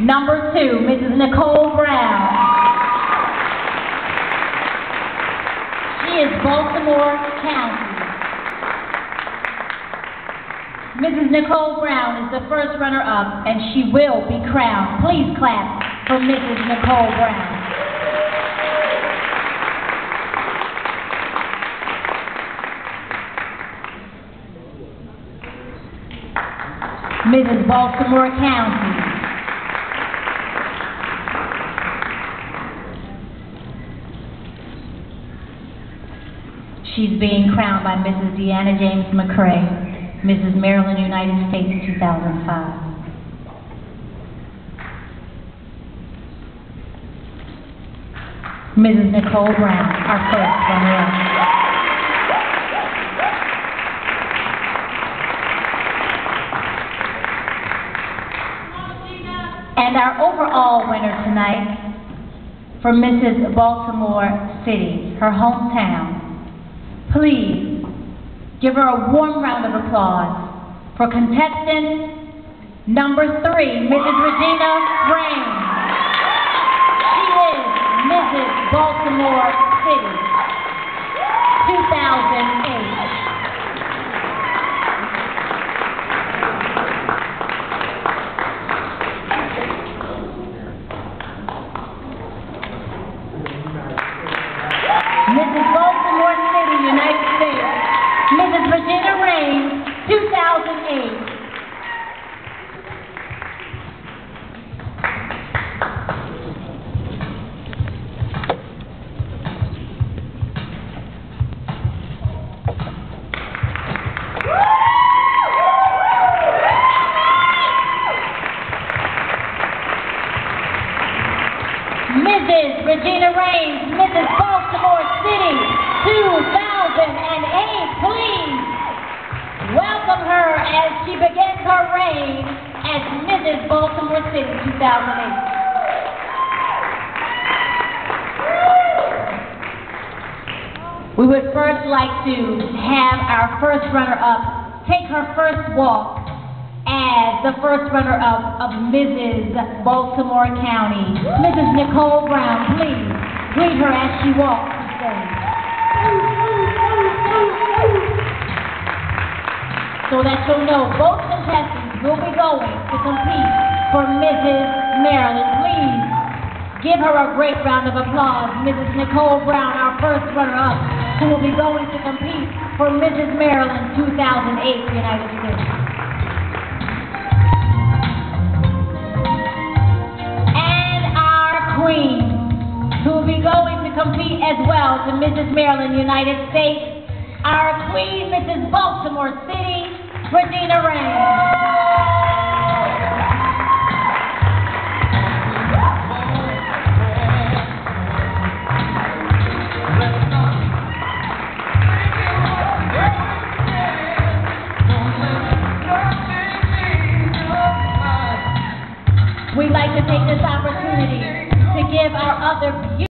Number 2, Mrs. Nicole Brown. She is Baltimore County. Mrs. Nicole Brown is the first runner-up, and she will be crowned. Please clap for Mrs. Nicole Brown. Mrs. Baltimore County. She's being crowned by Mrs. Deanna James McCrae. Mrs. Maryland, United States, 2005. Mrs. Nicole Brown, our first runner-up. And our overall winner tonight for Mrs. Baltimore City, her hometown. Please give her a warm round of applause for contestant number 3, Mrs. Regena Rain. She is Mrs. Baltimore City, 2008. Mrs. Baltimore City, United States. Mrs. Regena Rain, 2008. Mrs. Regena Rain, Mrs. Baltimore City, 2008. Please welcome her as she begins her reign as Mrs. Baltimore City, 2008. We would first like to have our first runner-up take her first walk as the first runner-up of Mrs. Baltimore County. Mrs. Nicole Brown, please greet her as she walks the stage. So that you'll know, both contestants will be going to compete for Mrs. Maryland. Please give her a great round of applause. Mrs. Nicole Brown, our first runner-up, who will be going to compete for Mrs. Maryland 2008, United States. And our queen, who will be going to compete as well to Mrs. Maryland, United States, our queen, Mrs. Baltimore City, Regena Rain. We'd like to take this opportunity to give our other